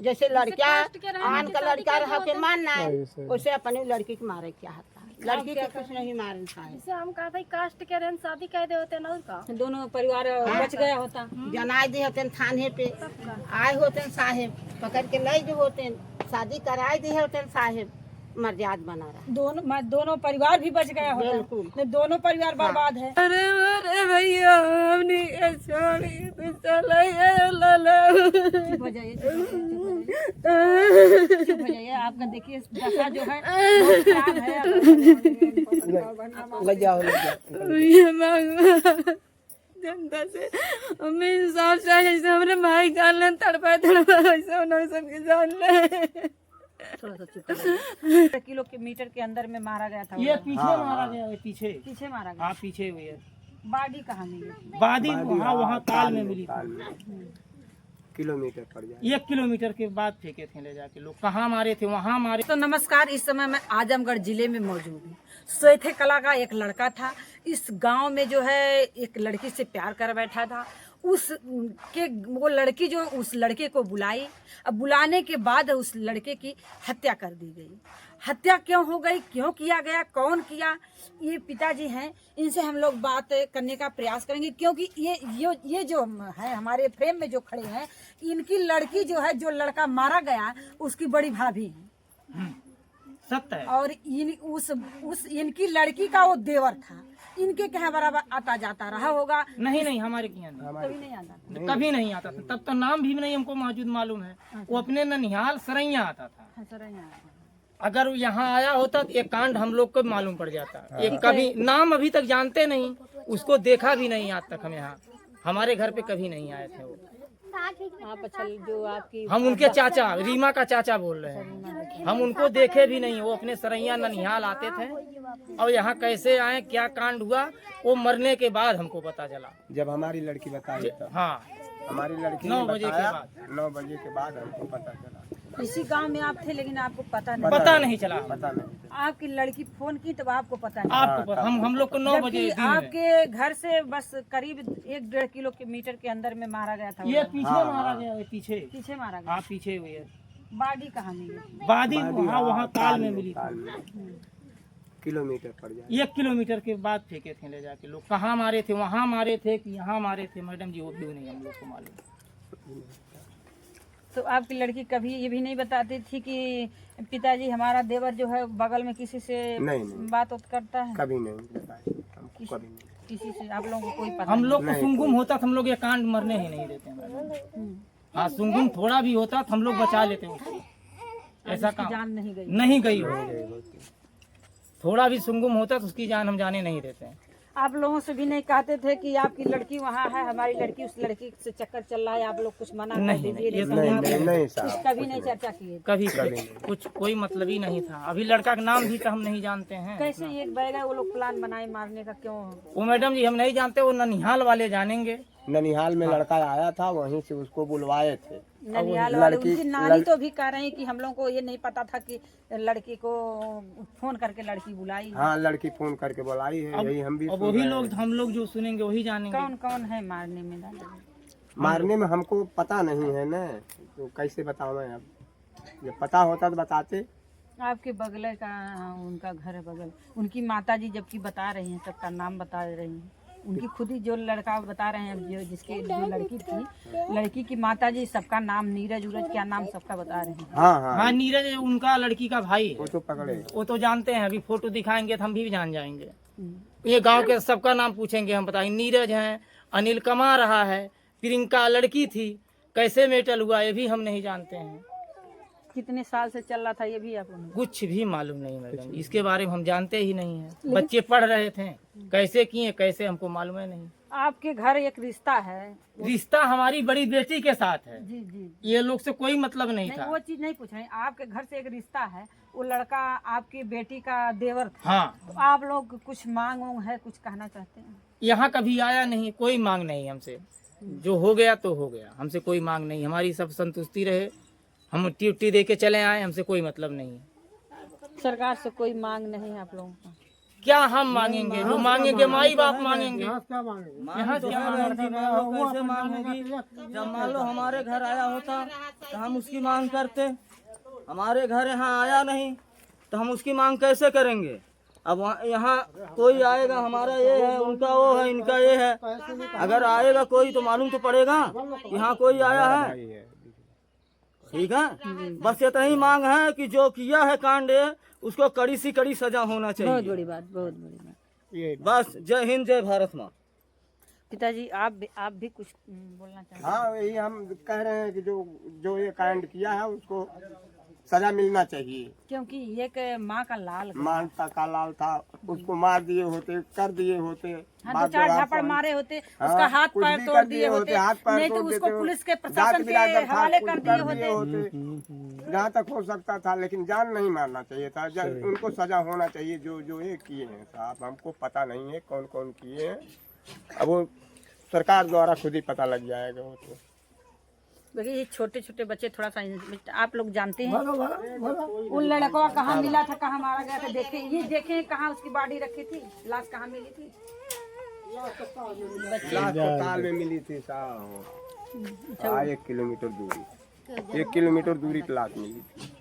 जैसे लड़कियां आन का लड़का रहा के मानना है वैसे अपनी लड़की के मारे क्या होता है, लड़की के कुछ नहीं मारना है। जैसे हम कहा था कास्ट के रहन शादी कह दे होते ना का दोनों परिवार बच गया होता। जनाई दी होते थाने पे आए होते साहेब पकड़ के ले जो होते शादी कराए दी होते साहेब मर्याद बना रहा दोनों परिवार भी बच गया होता। बिल्कुल। नहीं, दोनों परिवार बर्बाद है। अरे अरे भैया हमने छोड़ी तो चले चुप हो जाइए, चुप हो जाइए। आपका देखिए दशा जो है बहुत खराब है। जनता से हमें इंसाफ चाहिए, जैसे हमारे भाई जान ले तड़पा वैसे उन्होंने सबके जान ले। थोड़ा सा चुप किलो के मीटर के अंदर में मारा गया था। ये पीछे मारा गया है, पीछे मारा गया। हाँ पीछे हुई है। बाडी कहाँ मिली? बादी वहाँ ताल में मिली थी। किलोमीटर पड़ जाए, 1 किलोमीटर के बाद फेंके थे ले जाके लोग। कहाँ मारे थे वहाँ मारे। तो नमस्कार, इस समय मैं आजमगढ़ जिले में मौजूद हूँ। सोएथे कला का एक लड़का था। इस गांव में जो है एक लड़की से प्यार कर बैठा था। वो लड़की जो उस लड़के को बुलाई, अब बुलाने के बाद उस लड़के की हत्या कर दी गई। हत्या क्यों हो गई, क्यों किया गया, कौन किया, ये पिताजी हैं, इनसे हम लोग बात करने का प्रयास करेंगे। क्योंकि ये जो है हमारे फ्रेम में जो खड़े हैं, इनकी लड़की जो है, जो लड़का मारा गया उसकी बड़ी भाभी है। सत्य है। और इनकी लड़की का वो देवर था। इनके कहाँ बराबर आता जाता रहा होगा? नहीं हमारे यहाँ नहीं, कभी नहीं आता था। कभी नहीं आता था। तब तो नाम भी नहीं हमको मौजूद मालूम है। वो अपने ननिहाल सरैया आता था। अगर वो यहाँ आया होता तो एक कांड हम लोग को मालूम पड़ जाता। एक कभी नाम अभी तक जानते नहीं, उसको देखा भी नहीं आज तक। हम यहाँ हमारे घर पे कभी नहीं आए थे वो। आप अच्छा जो आपकी हम उनके चाचा, रीमा का चाचा बोल रहे हैं। हम उनको देखे भी नहीं। वो अपने सरैया ननिहाल आते थे और यहाँ कैसे आए, क्या कांड हुआ, वो मरने के बाद हमको पता चला। जब हमारी लड़की बताई था। हाँ, हमारी लड़की 9 बजे के बाद। 9 बजे के बाद हमको पता चला। इसी गांव में आप थे, लेकिन आपको पता नहीं चला। पता नहीं। आपकी लड़की फोन की तब आपको पता नहीं। आपको पता, हम लोग को 9 बजे जबकि आपके घर से बस करीब 1-1.5 किलो के मीटर के अंदर में मारा गया था। ये पीछे मारा गया है, पीछे मारा गया। हाँ पीछे हुई है। बाडी कहाँ मिली? बादी वहाँ ताल में मिली थी। किलोमीटर पड़ जाए, 1 किलोमीटर के बाद फेंके थे ले जाके लोग। कहाँ मारे थे, वहाँ मारे थे कि यहाँ मारे थे, मैडम जी वो भी नहीं हम लोग को मालूम। तो आपकी लड़की कभी ये भी नहीं बताती थी कि पिताजी हमारा देवर जो है बगल में किसी से नहीं। बात करता है? कभी नहीं बताई हमको, कभी नहीं। किसी से आप लोगों को कोई पता हम लोग को सुंगुम होता तो हम लोग ये कांड मरने ही नहीं देते मैडम। हाँ, सुंगुम थोड़ा भी होता तो हम लोग बचा लेते उसको। ऐसा काम जान नहीं गई नहीं। थोड़ा भी सुंगुम होता तो उसकी जान हम जाने नहीं देते हैं। आप लोगों से भी नहीं कहते थे कि आपकी लड़की वहाँ है, हमारी लड़की उस लड़की से चक्कर चल रहा है, आप लोग कुछ मना कर दीजिए? नहीं साहब, कभी नहीं चर्चा किए? कभी कुछ कोई मतलब ही नहीं था। अभी लड़का का नाम भी तो हम नहीं जानते हैं। कैसे एक बैगा वो लोग प्लान बनाए मारने का? क्यों? वो मैडम जी हम नहीं जानते, वो ननिहाल वाले जानेंगे। ननिहाल में लड़का आया था, वहीं से उसको बुलवाए थे। ननिहाल वाले उनकी नानी तो भी कह रहे हैं कि हम लोग को ये नहीं पता था कि लड़की को फोन करके लड़की बुलाई। हाँ, लड़की फोन करके बुलाई है, यही हम भी। अब वही लोग, हम लोग जो सुनेंगे वही जानेंगे। कौन कौन है मारने में? मारने में हमको पता नहीं है ना, तो कैसे बताऊं मैं। अब जब पता होता तो बताते। आपके बगल का उनका घर है बगल, उनकी माताजी जबकि बता रही हैं, सबका नाम बता रही हैं। उनकी खुद ही जो लड़का बता रहे हैं, जो लड़की थी, लड़की की माताजी सबका नाम, नीरज उरज क्या नाम सबका बता रहे हैं। हाँ, नीरज उनका लड़की का भाई है। वो तो पकड़े, वो तो जानते हैं। अभी फोटो दिखाएंगे तो हम भी जान जाएंगे। ये गांव के सबका नाम पूछेंगे हम बताएंगे। नीरज है, अनिल कमा रहा है, प्रियंका लड़की थी, कैसे मेटल हुआ ये भी हम नहीं जानते हैं। कितने साल से चल रहा था ये भी आपको कुछ भी मालूम नहीं मैडम, इसके बारे में हम जानते ही नहीं है। बच्चे पढ़ रहे थे, कैसे किए कैसे हमको मालूम है नहीं। आपके घर एक रिश्ता है, रिश्ता हमारी बड़ी बेटी के साथ है। जी। ये लोग से कोई मतलब नहीं था। वो चीज नहीं पूछ रहे। आपके घर से एक रिश्ता है, वो लड़का आपकी बेटी का देवर था। हाँ, तो आप लोग कुछ मांग है, कुछ कहना चाहते हैं? यहाँ कभी आया नहीं, कोई मांग नहीं हमसे। जो हो गया तो हो गया, हमसे कोई मांग नहीं। हमारी सब संतुष्टि रहे, हम उट्टी दे के चले आए, हमसे कोई मतलब नहीं है। सरकार से कोई मांग नहीं आप लोगों का? क्या हम मांगेंगे? जो मांगेंगे माई बाप मांगेंगे। यहाँ क्या कैसे मांग होगी? जब मान लो हमारे घर आया होता तो हम उसकी मांग करते। हमारे घर यहाँ आया नहीं तो हम उसकी मांग कैसे करेंगे? अब यहाँ कोई आएगा, हमारा ये है, उनका वो है, इनका ये है। अगर आएगा कोई तो मालूम तो पड़ेगा यहाँ कोई आया है। ठीक है, बस इतना ही मांग है कि जो किया है कांड उसको कड़ी सी कड़ी सजा होना चाहिए। बहुत बड़ी बात। ये बस जय हिंद, जय भारत माँ। पिताजी आप भी कुछ बोलना चाहेंगे? हाँ, यही हम कह रहे हैं कि जो ये कांड किया है उसको सजा मिलना चाहिए। क्योंकि ये एक माँ का लाल मानता का लाल था, उसको मार दिए होते, कर दिए होते, हाँ, 2-4 झापड़ मारे होते, उसका हाथ कुछ पैर भी तोड़ कर दिए होते, हाथ पैर नहीं तो तोड़ उसको देते, पुलिस के जात प्रशासन के बिरादर था, हवाले कुछ कर दिए होते। जहाँ तक हो सकता था, लेकिन जान नहीं मारना चाहिए था। उनको सजा होना चाहिए जो ये किए हैं। साहब हमको पता नहीं है कौन कौन किए हैं, अब वो सरकार द्वारा खुद ही पता लग जाएगा। वो तो देखिए ये छोटे छोटे बच्चे थोड़ा सा आप लोग जानते हैं उन लड़कों का कहाँ मिला था, कहाँ मारा गया था? देखे कहाँ उसकी बॉडी रखी थी, लाश कहाँ मिली थी? लाश अस्पताल में मिली थी साहब, 1 किलोमीटर दूरी, 1 किलोमीटर दूरी पे लाश मिली थी।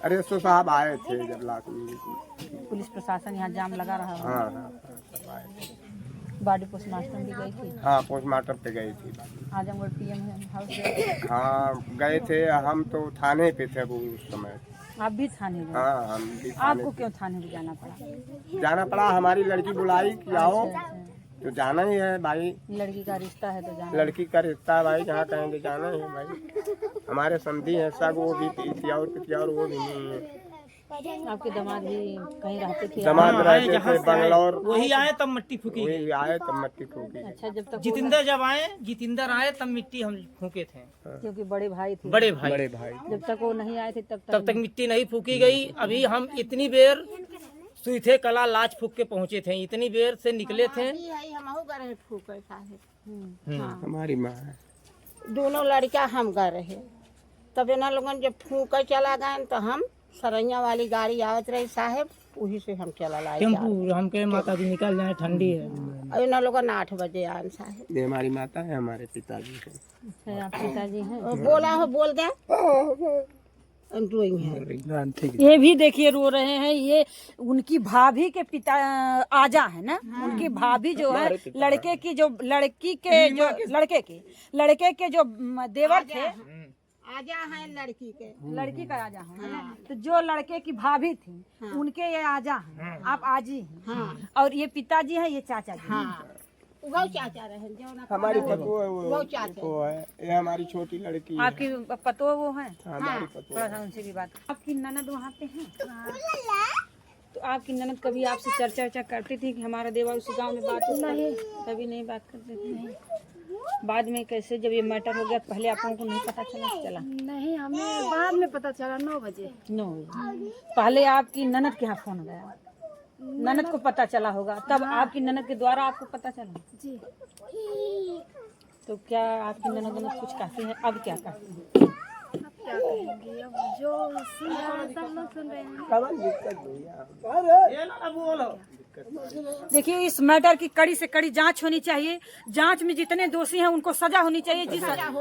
अरे तो साहब आए थे जब लाश मिली थी। पुलिस प्रशासन यहाँ जाम लगा रहा है। हाँ, सब आए थे। बॉडी पोस्टमार्टम भी गई थी। हाँ, पोस्टमार्टम पे गई थी। आजमगढ़ PM हाउस गए। हाँ गए थे, हम तो थाने पे थे वो उस समय। आप भी थाने गए? हाँ, हम भी थाने आपको क्यों थाने में जाना पड़ा? जाना पड़ा, हमारी लड़की बुलाई कि आओ, तो जाना ही है भाई। लड़की का रिश्ता है तो जाना। लड़की का रिश्ता है भाई, जहाँ कहेंगे जाना ही है भाई। हमारे समधी हैं सब, वो भी पितिया और वो भी नहीं है। आपके दामाद भी कहीं रहते थे? दामाद रहते थे बंगलौर। वही आए तब मिट्टी फूकी। वही आए तब मट्टी फूकी। अच्छा, जब तक जितेंद्र आए तब मिट्टी हम फूके थे। क्योंकि बड़े भाई थे। बड़े बड़े भाई भाई जब तक वो नहीं आए थे तब तब तक मिट्टी नहीं फूकी गई। अभी हम इतनी बेर सुईथे कला लाज फूक के पहुँचे थे, इतनी बेर से निकले थे। हमारी माँ है। दोनों लड़का हम गए रहे, तब इन्हों लोगन जब फूक चला गए तो हम सरैया वाली गाड़ी आवत रही साहेब, वही से हम चला लाए। टेम्पू हम कहे माता जी निकल जाए, ठंडी है। और इन्हों लोगन 8 बजे आए साहेब। ये हमारी माता है, हमारे पिताजी है। अच्छा, आप पिताजी हैं? और बोला हो बोल दे। ये भी देखिए रो रहे हैं। ये उनकी भाभी के पिता आजा है ना, उनकी भाभी जो है लड़के के जो देवर थे, आजा है लड़की का आजा है ना। तो जो लड़के की भाभी थी उनके ये आजा हैं, आप आजी हैं। और ये पिताजी है, ये चाचा जी हैं। वो चाचा रहे जो ना हमारी पतो है, वो चाचा वो है, ये हमारी छोटी लड़की है। आपकी पतो वो है? हमारी पतो थोड़ा सा उनसे भी बात। आपकी ननद वहाँ पे है? तो आपकी ननद कभी आपसे चर्चा करती थी कि हमारा देवर उस गांव में बात? नहीं, कभी नहीं बात करते थे। बाद में कैसे जब ये मैटर हो गया, पहले आप लोगों को नहीं पता चला? नहीं, हमें बाद में पता चला 9 बजे। 9 बजे पहले आपकी ननद के यहाँ फोन गया, ननद को पता चला होगा, तब आपकी ननद के द्वारा आपको पता चला? जी। तो क्या आपकी ननद कुछ कहती हैं? अब क्या कहती हैं? अब क्या कहेंगे, अब जो सुन रहे हैं सब लोग सुन रहे हैं। देखिए इस मैटर की कड़ी से कड़ी जांच होनी चाहिए। जांच में जितने दोषी हैं उनको सजा होनी चाहिए।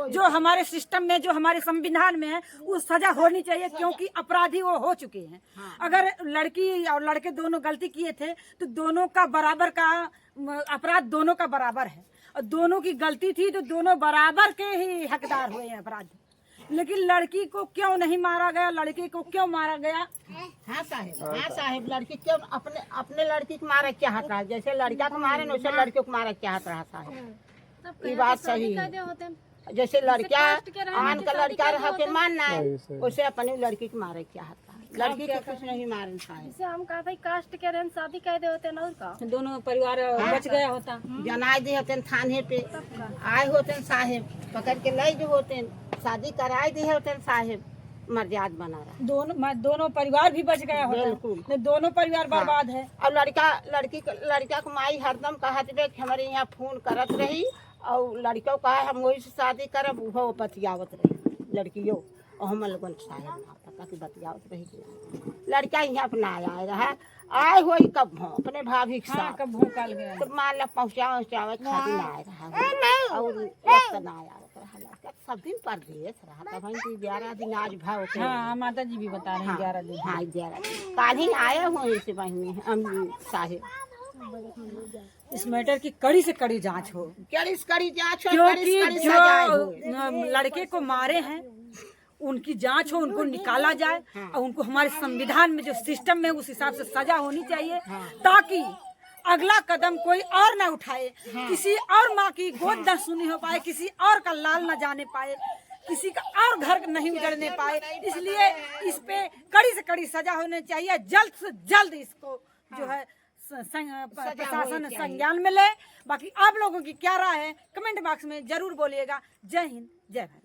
जो हमारे सिस्टम में, जो हमारे संविधान में है, वो सजा होनी चाहिए, क्योंकि अपराधी वो हो चुके हैं। अगर लड़की और लड़के दोनों गलती किए थे तो दोनों का बराबर का अपराध, दोनों का बराबर है। और दोनों की गलती थी तो दोनों बराबर के ही हकदार हुए हैं अपराध। लेकिन लड़की को क्यों नहीं मारा गया, लड़के को क्यों मारा गया? हाँ साहेब, लड़की क्यों अपने लड़की को मारा चाहत रहा? जैसे लड़का को मारे वैसे लड़के को मारा चाहत रहा साहेब। ये बात सही है। जैसे लड़का आन का लड़का रहा के मानना है, वैसे अपनी लड़की को मारे चाहत रहा। लड़की को कुछ नहीं मारे साहेब। जैसे हम कहा था कास्ट के रहन शादी कह दे होते ना, का दोनों परिवार बच गया होता। जनाए दे होते थाने पे आए होते साहेब, पकड़ के ले जो होते, शादी कराए दे होते साहेब, मर्याद बना रहा। दोनों परिवार भी बच गया होता। बिल्कुल। दोनों परिवार बर्बाद है। और लड़का को माई हरदम कहत बे कि हमारे यहाँ फोन करत रही, और लड़का कहा हम वही से शादी करब, वो पतियावत रही लड़कियों, और हम लोगन साहेब लड़का की बतियाओ तो रही लड़का यहाँ अपना आया रहा आए हो कब हो अपने भाभी के साथ कब भूकल गया तो मान लो पहुँचाओ खातिर ना आए रहा और वक्त ना आया रहा लड़का सब दिन परदेश रहा था भाई 11 दिन आज भाव के हाँ माता जी भी बता रहे हैं 11 दिन हाँ 11 दिन कल ही आए हुए इस बहनी हम साहेब इस मैटर की कड़ी से कड़ी जांच हो कड़ी जांच हो क्योंकि कड़ी सजाए हो जो लड़के को मारे हैं उनकी जांच हो उनको निकाला जाए और उनको हमारे संविधान में जो सिस्टम में उस हिसाब से सजा होनी चाहिए ताकि अगला कदम कोई और ना उठाए किसी और माँ की गोद न सुनी हो पाए किसी और का लाल न जाने पाए किसी का और घर नहीं उजड़ने पाए इसलिए इस पे कड़ी से कड़ी सजा होनी चाहिए जल्द से जल्द इसको जो है प्रशासन संज्ञान में ले बाकी आप लोगों की क्या राय है कमेंट बॉक्स में जरूर बोलिएगा जय हिंद जय भारत।